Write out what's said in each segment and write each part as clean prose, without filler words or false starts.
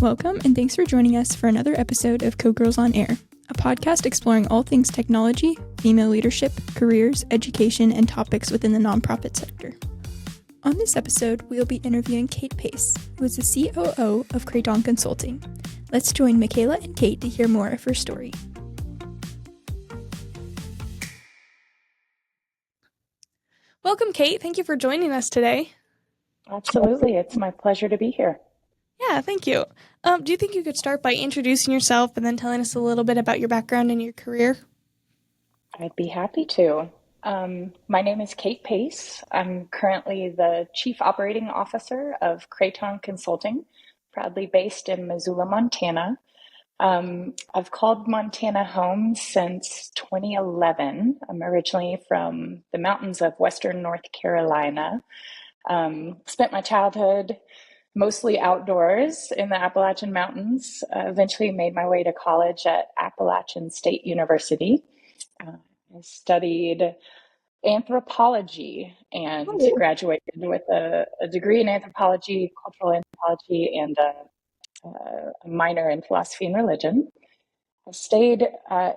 Welcome, and thanks for joining us for another episode of Co-Girls on Air, a podcast exploring all things technology, female leadership, careers, education, and topics within the nonprofit sector. On this episode, we'll be interviewing Kate Pace, who is the COO of Craton Consulting. Let's join Makayla and Kate to hear more of her story. Welcome, Kate. Thank you for joining us today. Absolutely. It's my pleasure to be here. Yeah, thank you. Do you think you could start by introducing yourself and then telling us a little bit about your background and your career? I'd be happy to. My name is Kate Pace. I'm currently the Chief Operating Officer of Craton Consulting, proudly based in Missoula, Montana. I've called Montana home since 2011. I'm originally from the mountains of Western North Carolina. Spent my childhood mostly outdoors in the Appalachian Mountains. Eventually made my way to college at Appalachian State University. I studied anthropology and graduated with a degree in anthropology, cultural anthropology, and a minor in philosophy and religion. I stayed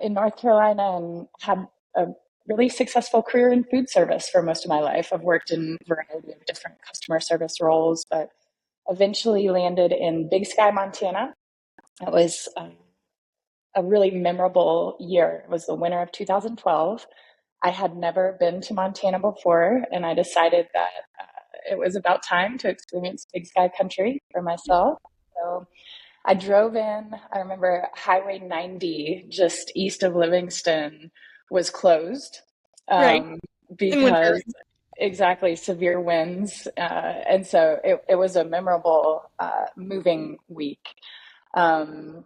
in North Carolina and had a really successful career in food service for most of my life. I've worked in a variety of different customer service roles, but eventually landed in Big Sky, Montana. It was a really memorable year. It was the winter of 2012. I had never been to Montana before, and I decided that it was about time to experience Big Sky country for myself. So I drove in. I remember Highway 90, just east of Livingston, was closed because exactly severe winds, and so it was a memorable moving week. So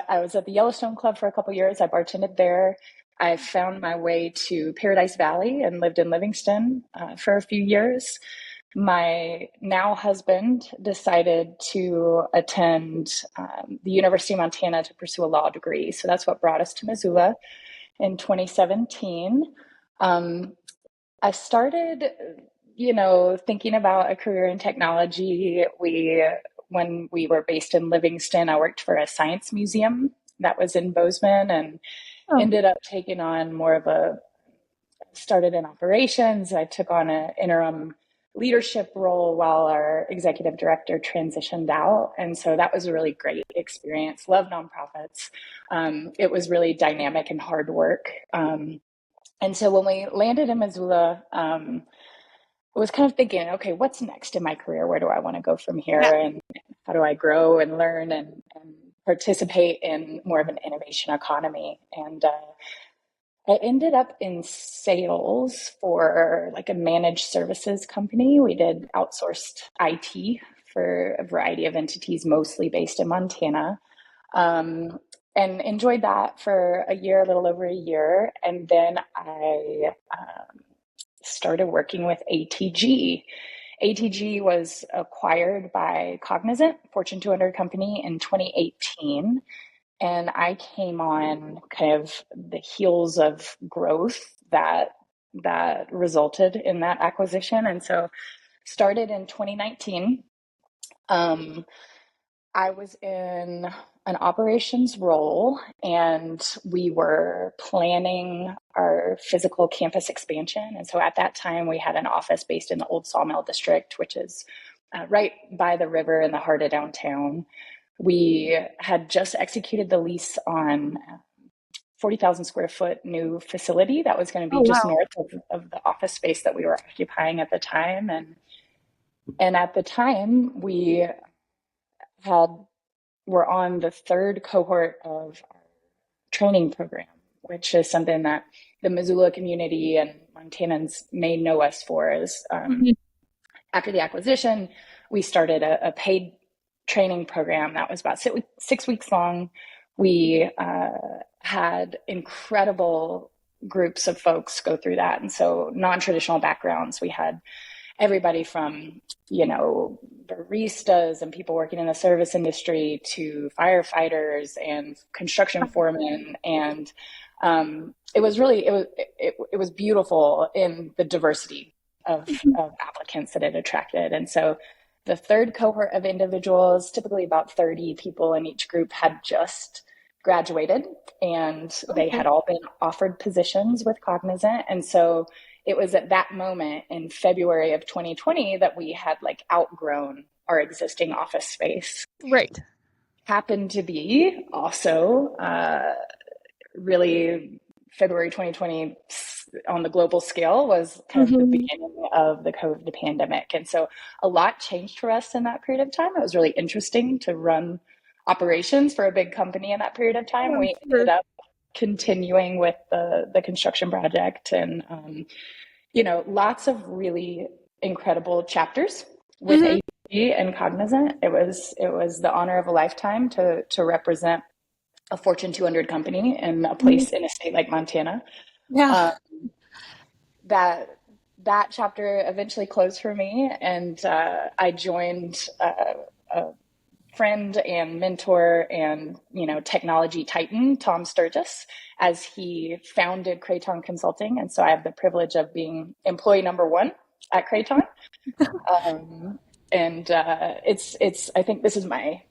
I was at the Yellowstone Club for a couple years. I bartended there. I found my way to Paradise Valley and lived in Livingston for a few years. My now husband decided to attend the University of Montana to pursue a law degree. So that's what brought us to Missoula in 2017. I started, thinking about a career in technology. When we were based in Livingston, I worked for a science museum that was in Bozeman and ended up taking on started in operations. I took on an interim leadership role while our executive director transitioned out. And so that was a really great experience. Love nonprofits. It was really dynamic and hard work. And so when we landed in Missoula, I was kind of thinking, okay, what's next in my career? Where do I want to go from here? Yeah. And how do I grow and learn and participate in more of an innovation economy? And I ended up in sales for like a managed services company. We did outsourced IT for a variety of entities, mostly based in Montana. And enjoyed that for a little over a year. And then I started working with ATG. ATG was acquired by Cognizant, Fortune 200 company, in 2018. And I came on kind of the heels of growth that resulted in that acquisition. And so started in 2019. I was in an operations role, and we were planning our physical campus expansion. And so at that time, we had an office based in the Old Sawmill District, which is right by the river in the heart of downtown. We had just executed the lease on 40,000 square foot new facility that was going to be north of the office space that we were occupying at the time. And at the time, we were on the third cohort of our training program, which is something that the Missoula community and Montanans may know us for. After the acquisition, we started a paid training program that was about 6 weeks long. We had incredible groups of folks go through that. And so non-traditional backgrounds, we had everybody from, baristas and people working in the service industry to firefighters and construction foremen. And it was beautiful in the diversity of applicants that it attracted. And so the third cohort of individuals, typically about 30 people in each group, had just graduated and they Okay. had all been offered positions with Cognizant. And so it was at that moment in February of 2020 that we had like outgrown our existing office space. Right. Happened to be also really February 2020 on the global scale was kind of the Mm-hmm. beginning of the COVID pandemic. And so a lot changed for us in that period of time. It was really interesting to run operations for a big company in that period of time. Oh, We ended sure. up continuing with the construction project and, lots of really incredible chapters with Mm-hmm. AG and Cognizant. It was the honor of a lifetime to represent a Fortune 200 company in a place in a state like Montana. Yeah. Um, that that chapter eventually closed for me, and I joined a friend and mentor and technology titan Tom Sturgis as he founded Craton Consulting, and so I have the privilege of being employee number one at Craton. Um, and it's I think this is my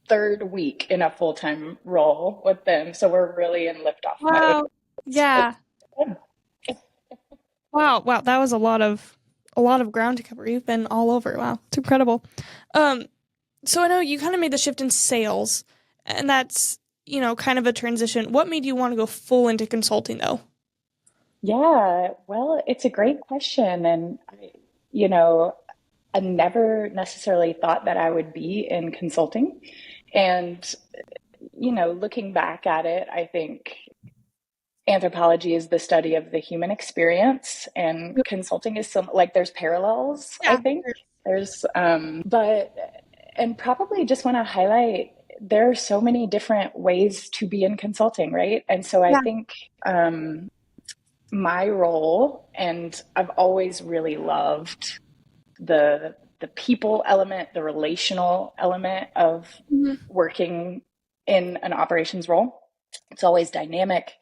third week in a full-time role with them, so we're really in liftoff mode. Wow. It's Yeah. fun. Wow. Wow. That was a lot of ground to cover. You've been all over. Wow. It's incredible. Um, so I know you kind of made the shift in sales, and that's, kind of a transition. What made you want to go full into consulting though? Yeah, well, it's a great question, and you know, I never necessarily thought that I would be in consulting. And, looking back at it, I think anthropology is the study of the human experience, and Yep. consulting is some like there's parallels, I Yeah. think. But, and probably just want to highlight there are so many different ways to be in consulting, right? And so I Yeah. think, my role, and I've always really loved the people element, the relational element of Mhm. working in an operations role. It's always dynamic.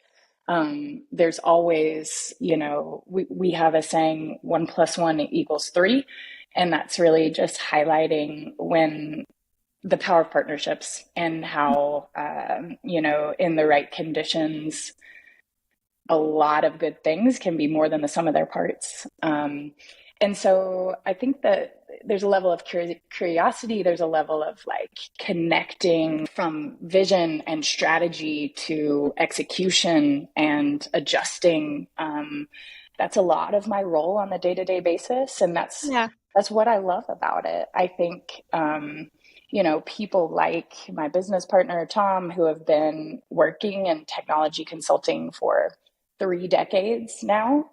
There's always, we have a saying, 1+1 = 3. And that's really just highlighting when the power of partnerships and how, in the right conditions, a lot of good things can be more than the sum of their parts. And so I think that there's a level of curiosity, there's a level of like connecting from vision and strategy to execution and adjusting. That's a lot of my role on the day-to-day basis, and Yeah. that's what I love about it. I think people like my business partner Tom, who have been working in technology consulting for 3 decades now,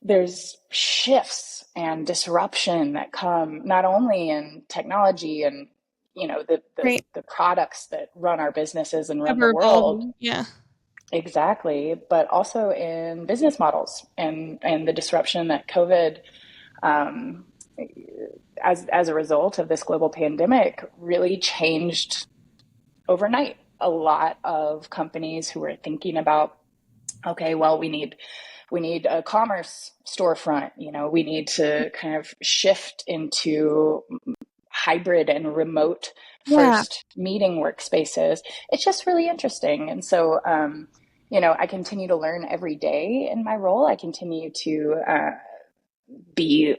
there's shifts and disruption that come not only in technology and Right. the products that run our businesses and run the Ever world, evolving. Yeah. exactly, but also in business models and the disruption that COVID, um, as a result of this global pandemic, really changed overnight a lot of companies who were thinking about, okay, well, we need a commerce storefront. We need to kind of shift into hybrid and remote Yeah. first meeting workspaces. It's just really interesting. And so, I continue to learn every day in my role. I continue to be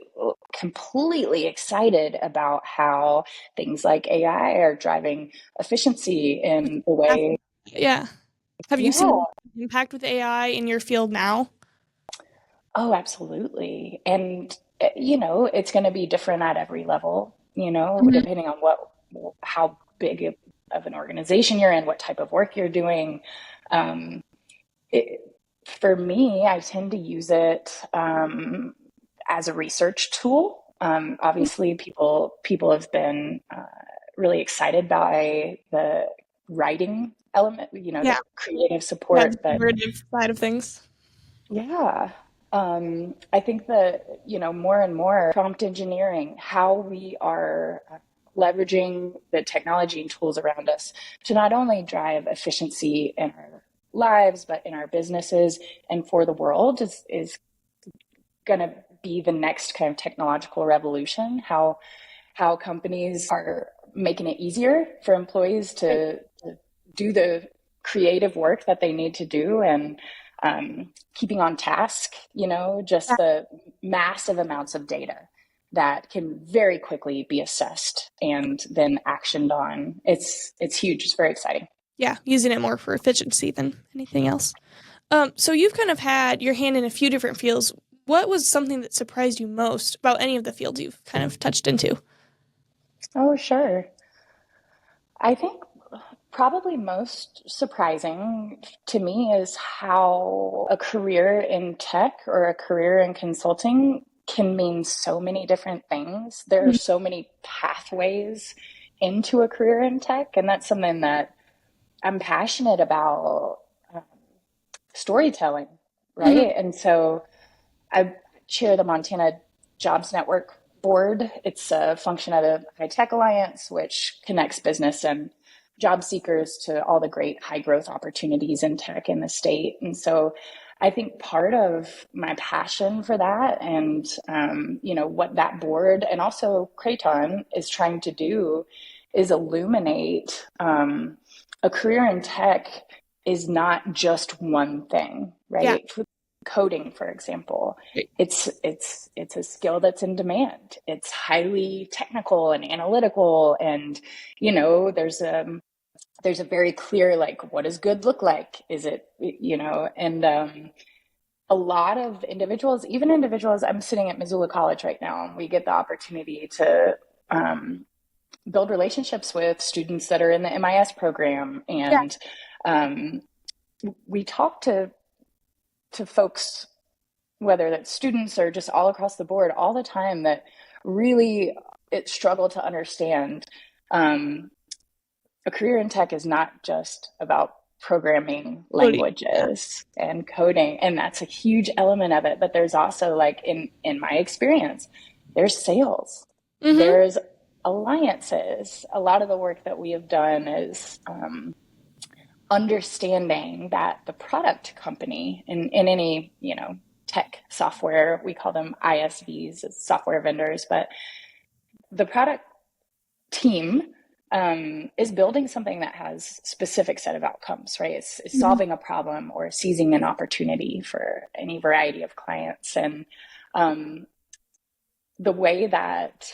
completely excited about how things like AI are driving efficiency in the way. Yeah. Have you Yeah. seen impact with AI in your field now? Oh, absolutely. And, it's going to be different at every level, Mhm. depending on how big of an organization you're in, what type of work you're doing. Um, it, for me, I tend to use it as a research tool. Obviously, people have been really excited by the writing element, the Yeah. creative Yeah. The support that. generative side of things. Yeah. I think that, more and more prompt engineering, how we are leveraging the technology and tools around us to not only drive efficiency in our lives, but in our businesses and for the world is going to be the next kind of technological revolution. how companies are making it easier for employees to do the creative work that they need to do, and keeping on task, just the massive amounts of data that can very quickly be assessed and then actioned on. It's huge. It's very exciting. Yeah, using it more for efficiency than anything else. So you've kind of had your hand in a few different fields. What was something that surprised you most about any of the fields you've kind of touched into? Oh, sure. I think probably most surprising to me is how a career in tech or a career in consulting can mean so many different things. There are Mhm. so many pathways into a career in tech, and that's something that I'm passionate about, storytelling, Mhm. right? And so I chair the Montana Jobs Network board. It's a function of the High Tech Alliance, which connects business and job seekers to all the great high growth opportunities in tech in the state. And so I think part of my passion for that, and what that board and also Craton is trying to do, is illuminate, a career in tech is not just one thing, Yeah. right? Coding, for example, Right. it's a skill that's in demand. It's highly technical and analytical, and there's a very clear, like, what does good look like? Is it, and a lot of individuals, even individuals, I'm sitting at Missoula College right now, and we get the opportunity to build relationships with students that are in the MIS program, Yeah. and we talk to folks, whether that's students or just all across the board, all the time, that really it struggle to understand, a career in tech is not just about programming Totally. Yeah. languages and coding, and that's a huge element of it. But there's also, like, in my experience, there's sales, Mm-hmm. there's alliances. A lot of the work that we have done is understanding that the product company in any tech software, we call them ISVs, software vendors, but the product team is building something that has specific set of outcomes, right? It's Mm-hmm. solving a problem or seizing an opportunity for any variety of clients. And um, the way that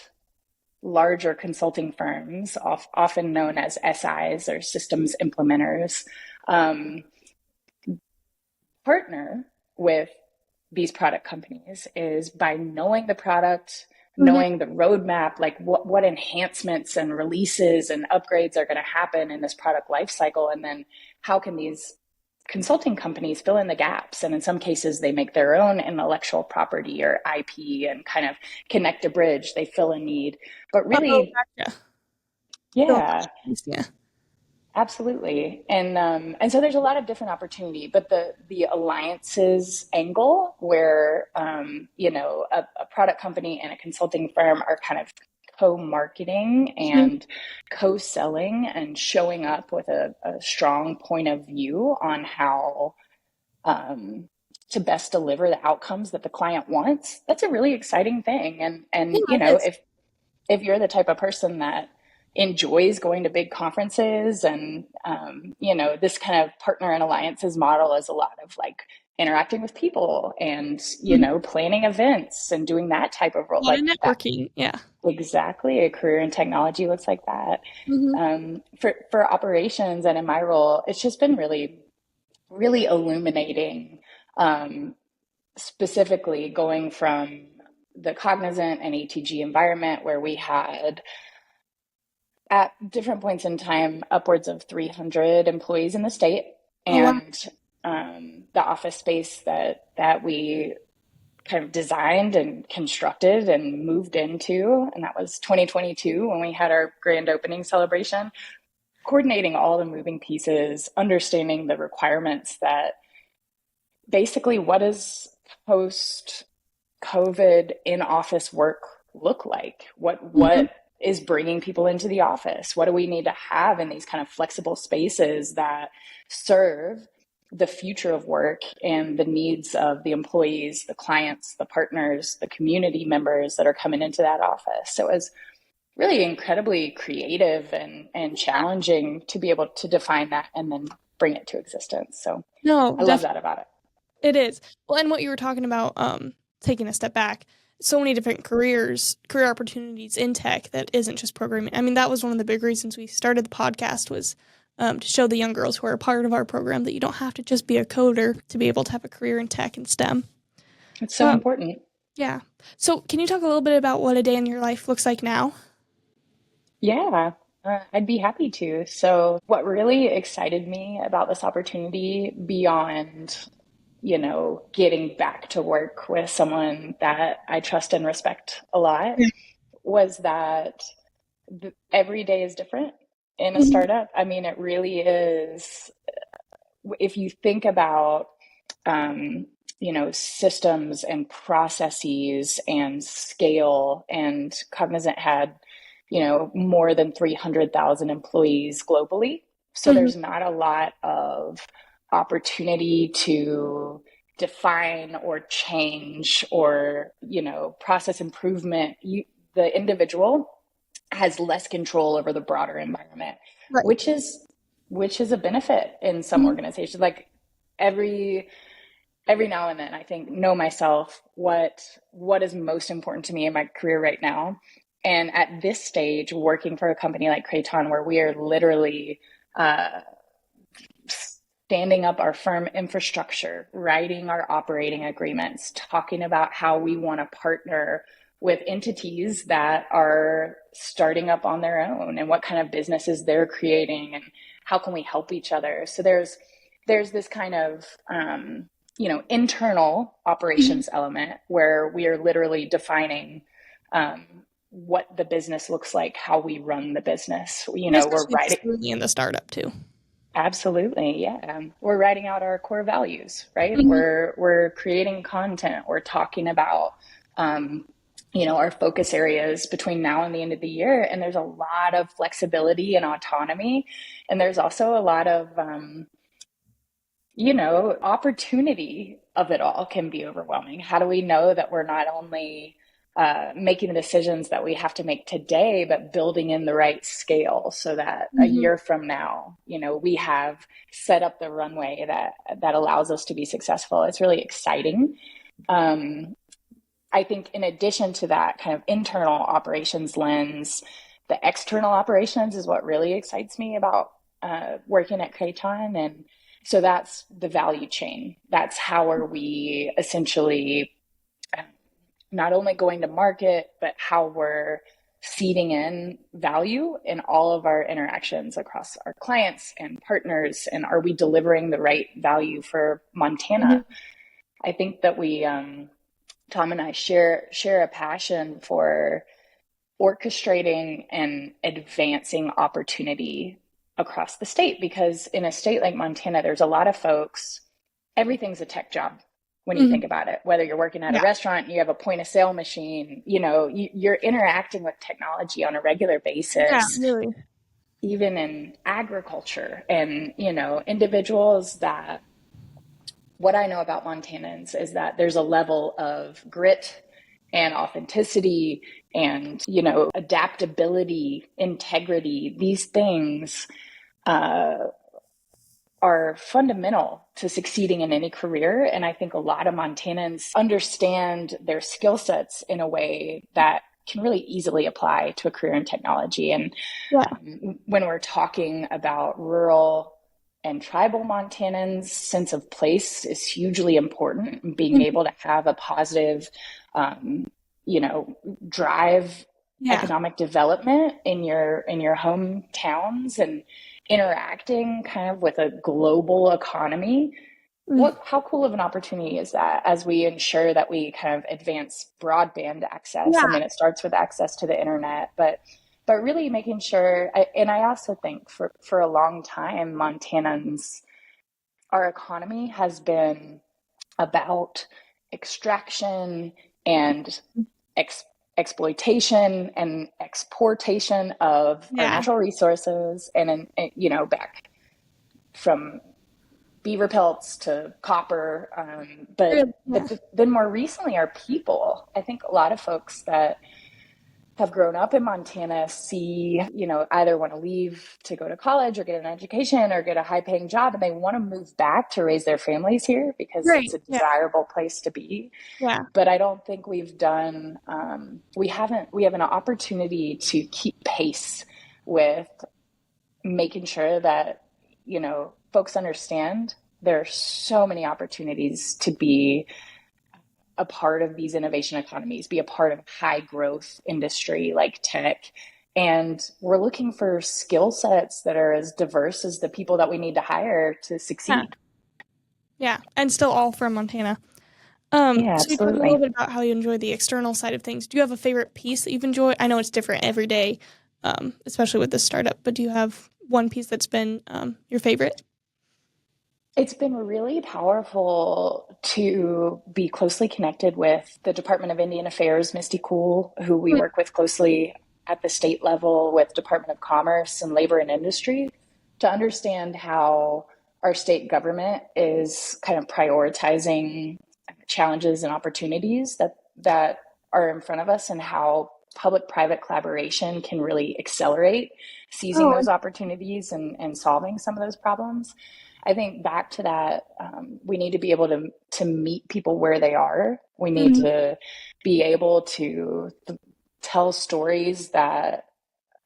larger consulting firms, often known as SIs or systems implementers, um, partner with these product companies is by knowing the product, Mm-hmm. knowing the roadmap, like what enhancements and releases and upgrades are going to happen in this product lifecycle, and then how can these consulting companies fill in the gaps. And in some cases, they make their own intellectual property or IP and kind of connect a bridge. They fill a need, but Oh, really, gotcha. So, yeah. yeah. Absolutely. And so there's a lot of different opportunity, but the alliances angle where, a product company and a consulting firm are kind of co-marketing Mhm. and co-selling and showing up with a strong point of view on how, to best deliver the outcomes that the client wants. That's a really exciting thing. Yeah, And, it is. if you're the type of person that enjoys going to big conferences, and this kind of partner and alliances model is a lot of, like, interacting with people and Mhm. planning events and doing that type of A role, lot of like that. networking. Yeah. Exactly, a career in technology looks like that. Mm-hmm. For operations and in my role, it's just been really, really illuminating, specifically going from the Cognizant and ATG environment, where we had, at different points in time, upwards of 300 employees in the state, Oh, wow. and the office space that we kind of designed and constructed and moved into, and that was 2022 when we had our grand opening celebration. Coordinating all the moving pieces, understanding the requirements, that basically, what does post COVID in office work look like? Mm-hmm. What is bringing people into the office? What do we need to have in these kind of flexible spaces that serve the future of work and the needs of the employees, the clients, the partners, the community members that are coming into that office? So it was really incredibly creative and challenging to be able to define that and then bring it to existence. So No, I love that about it. it is. Well, and what you were talking about, taking a step back, so many different career opportunities in tech that isn't just programming. I mean, that was one of the big reasons we started the podcast was to show the young girls who are a part of our program that you don't have to just be a coder to be able to have a career in tech and STEM. It's so important. Yeah. So can you talk a little bit about what a day in your life looks like now? Yeah, I'd be happy to. So, what really excited me about this opportunity beyond, getting back to work with someone that I trust and respect a lot was that every day is different in a Mhm. startup. I mean, it really is. If you think about, um, systems and processes and scale, and Cognizant had, more than 300,000 employees globally. So Mhm. there's not a lot of opportunity to define or change or, process improvement. The individual has less control over the broader environment, Right. which is which is a benefit in some Mhm. organizations. Like every every now and then I think know myself what is most important to me in my career right now. And at this stage, working for a company like Craton, where we are literally uh, standing up our firm infrastructure, writing our operating agreements, talking about how we want to partner with entities that are starting up on their own and what kind of businesses they're creating and how can we help each other. So there's this kind of internal Mhm. operations element where we are literally defining um, what the business looks like, how we run the business. And We're especially writing. this early in the startup too. Absolutely, yeah. We're writing out our core values, right? Mhm. We're creating content. We're talking about, um, our focus areas between now and the end of the year. And there's a lot of flexibility and autonomy, and there's also a lot of, opportunity of it all can be overwhelming. How do we know that we're not only making the decisions that we have to make today, but building in the right scale so that a Mhm. year from now, we have set up the runway that allows us to be successful? It's really exciting. Um, I think in addition to that kind of internal operations lens, the external operations is what really excites me about working at Craton. And so that's the value chain. That's how are we essentially not only going to market, but how we're seeding in value in all of our interactions across our clients and partners. And are we delivering the right value for Montana? Mhm. I think that we, Tom and I share a passion for orchestrating and advancing opportunity across the state, because in a state like Montana, there's a lot of folks, everything's a tech job when you think Mhm. about it. Whether you're working at a Yeah. restaurant, you have a point of sale machine, you're interacting with technology on a regular Yeah, basis, really. even in agriculture. And, individuals that what I know about Montanans is that there's a level of grit and authenticity and, adaptability, integrity. These things uh, are fundamental to succeeding in any career. And I think a lot of Montanans understand their skill sets in a way that can really easily apply to a career in technology. And Yeah. when we're talking about rural and tribal Montanans, sense of place is hugely important. Being Mhm. able to have a positive, um, you know, drive Yeah. economic development in your hometowns and interacting kind of with a global economy. Mm. How cool of an opportunity is that as we ensure that we kind of advance broadband access? I Yeah. mean, it starts with access to the internet, but really making sure. And I also think for a long time, Montanans, our economy has been about extraction and ex- exploitation and exportation of our Yeah. natural resources, and back from beaver pelts to copper. But Really. Yeah. then more recently, our people. I think a lot of folks that have grown up in Montana see, either want to leave to go to college or get an education or get a high paying job, and they want to move back to raise their families here because Right. it's a desirable place to be. Yeah. But I don't think we've done, we have an opportunity to keep pace with making sure that, folks understand there are so many opportunities to be a part of these innovation economies, be a part of high growth industry like tech. And we're looking for skill sets that are as diverse as the people that we need to hire to Yeah. succeed. Yeah. And still all from Montana. Yeah, So you talked a little absolutely. bit about how you enjoy the external side of things. Do you have a favorite piece that you've enjoyed? I know it's different every day, especially with this startup, but do you have one piece that's been your favorite? It's been really powerful to be closely connected with the Department of Indian Affairs, Misty Cool, who we work with closely at the state level with Department of Commerce and Labor and Industry, to understand how our state government is kind of prioritizing challenges and opportunities that are in front of us, and how public-private collaboration can really accelerate seizing Oh, those opportunities and solving some of those problems. I think back to that, we need to be able to meet people where they are. We need mhm. to be able to tell stories that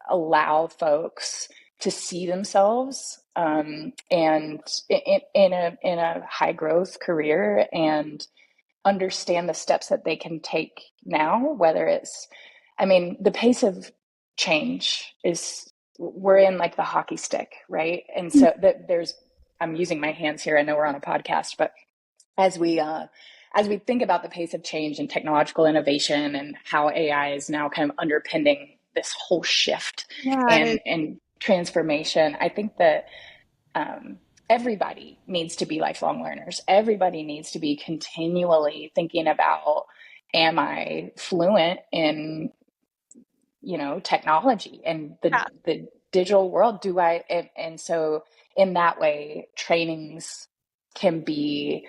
allow folks to see themselves, and in a high growth career, and understand the steps that they can take now. Whether it's, the pace of change is, we're in like the hockey stick, right? And so that I'm using my hands here. I know we're on a podcast, but as we think about the pace of change and technological innovation and how AI is now kind of underpinning this whole shift Yeah, it is. and transformation, I think that everybody needs to be lifelong learners. Everybody needs to be continually thinking about, am I fluent in, technology and Yeah. the digital world? Do I? And so in that way, trainings can be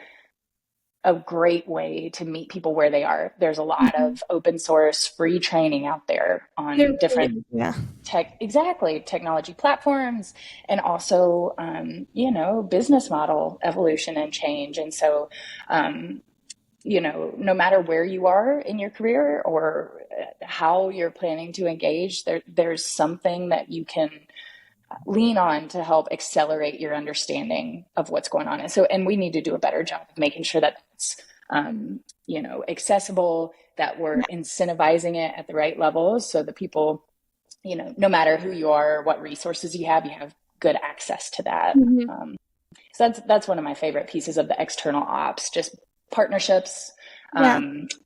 a great way to meet people where they are. There's a lot Mhm. of open source free training out there There on really different is. Yeah. technology platforms, and also, business model evolution and change. And so, no matter where you are in your career or how you're planning to engage, there's something that you can lean on to help accelerate your understanding of what's going on. And we need to do a better job of making sure that it's, accessible, that we're incentivizing it at the right levels, so that people, no matter who you are, what resources you have good access to that. Mhm. So that's one of my favorite pieces of the external ops, just partnerships, Yeah.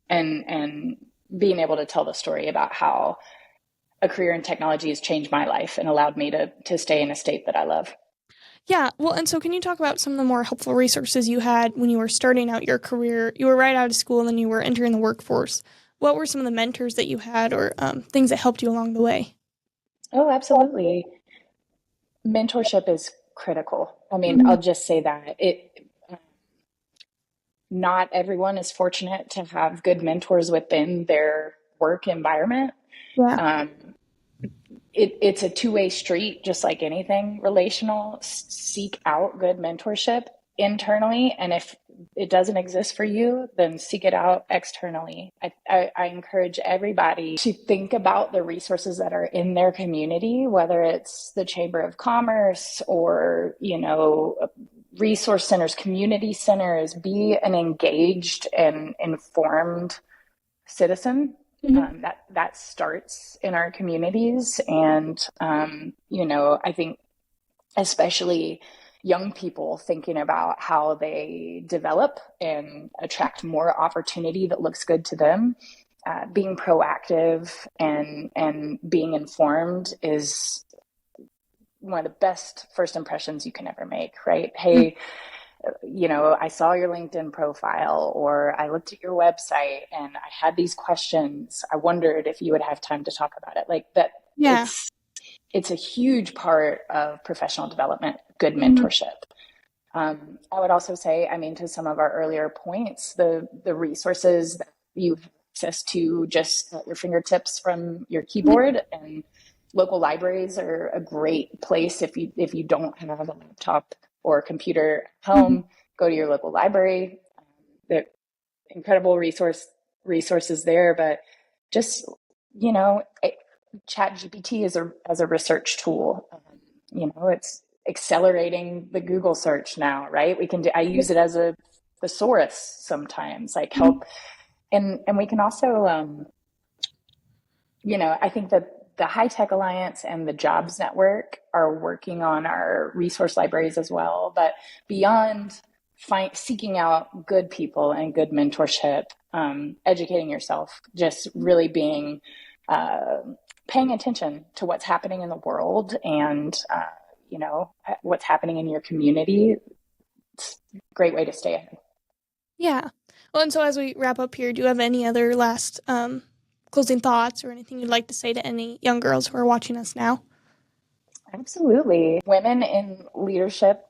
and being able to tell the story about how a career in technology has changed my life and allowed me to stay in a state that I love. Yeah. Well, and so can you talk about some of the more helpful resources you had when you were starting out your career? You were right out of school and then you were entering the workforce. What were some of the mentors that you had or things that helped you along the way? Oh, absolutely. Mentorship is critical. Mhm. I'll just say that not everyone is fortunate to have good mentors within their work environment. Yeah. Um, it's a two-way street, just like anything relational. Seek out good mentorship internally, and if it doesn't exist for you, then seek it out externally. I encourage everybody to think about the resources that are in their community, whether it's the Chamber of Commerce or, resource centers, community centers. Be an engaged and informed citizen. Mhm. That starts in our communities, and I think especially young people thinking about how they develop and attract more opportunity that looks good to them. Being proactive and being informed is one of the best first impressions you can ever make, right? Hey, I saw your LinkedIn profile, or I looked at your website and I had these questions. I wondered if you would have time to talk about it. Like that, Yeah. it's a huge part of professional development, good Mhm. mentorship. I would also say, to some of our earlier points, the resources that you've access to just at your fingertips from your keyboard. And local libraries are a great place if you don't have a laptop or a computer at home. Go to your local library. There incredible resources there, but just Chat GPT is as a research tool. It's accelerating the Google search now, right? I use it as a thesaurus sometimes, like help, and we can also, I think that the High Tech Alliance and the Jobs Network are working on our resource libraries as well. But beyond seeking out good people and good mentorship, educating yourself, just really being paying attention to what's happening in the world and what's happening in your community. It's a great way to stay ahead. Yeah. Well, and so as we wrap up here, do you have any other last closing thoughts or anything you'd like to say to any young girls who are watching us now? Absolutely. Women in leadership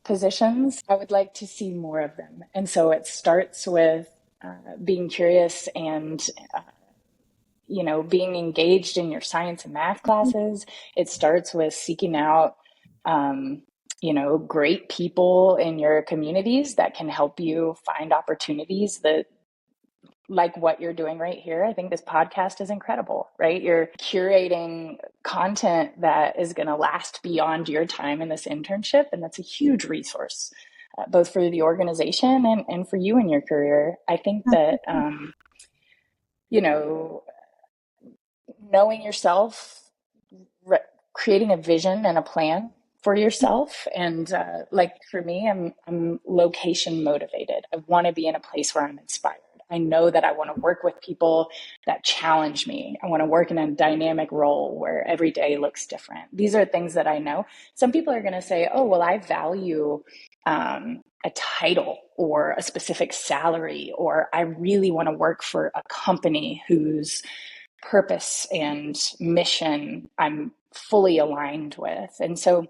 positions, I would like to see more of them. And so it starts with being curious and being engaged in your science and math classes. It starts with seeking out great people in your communities that can help you find opportunities that, like what you're doing right here. I think this podcast is incredible, right? You're curating content that is going to last beyond your time in this internship. And that's a huge resource, both for the organization and for you in your career. I think that, knowing yourself, creating a vision and a plan for yourself. And like for me, I'm location motivated. I want to be in a place where I'm inspired. I know that I want to work with people that challenge me. I want to work in a dynamic role where every day looks different. These are things that I know. Some people are going to say, oh, well, I value a title or a specific salary, or I really want to work for a company whose purpose and mission I'm fully aligned with. And so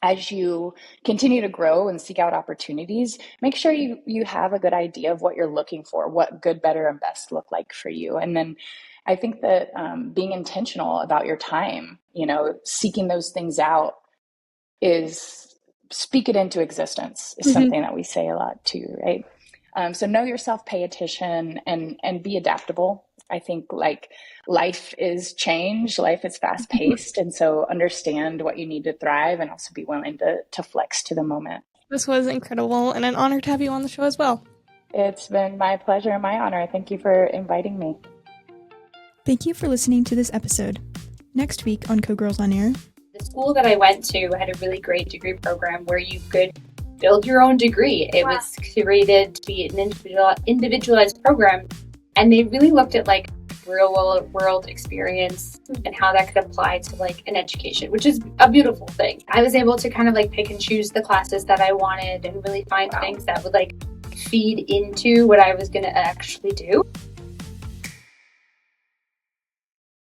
as you continue to grow and seek out opportunities, make sure you have a good idea of what you're looking for, what good, better, and best look like for you. And then I think that being intentional about your time, seeking those things out is speak it into existence is something that we say a lot too, right? So know yourself, pay attention, and be adaptable. I think like life is change, life is fast paced. And so understand what you need to thrive and also be willing to flex to the moment. This was incredible and an honor to have you on the show as well. It's been my pleasure and my honor. Thank you for inviting me. Thank you for listening to this episode. Next week on Co-Girls on Air. The school that I went to had a really great degree program where you could build your own degree. It was curated to be an individualized program. And they really looked at like real world experience and how that could apply to like an education, which is a beautiful thing. I was able to kind of like pick and choose the classes that I wanted and really find things that would like feed into what I was going to actually do.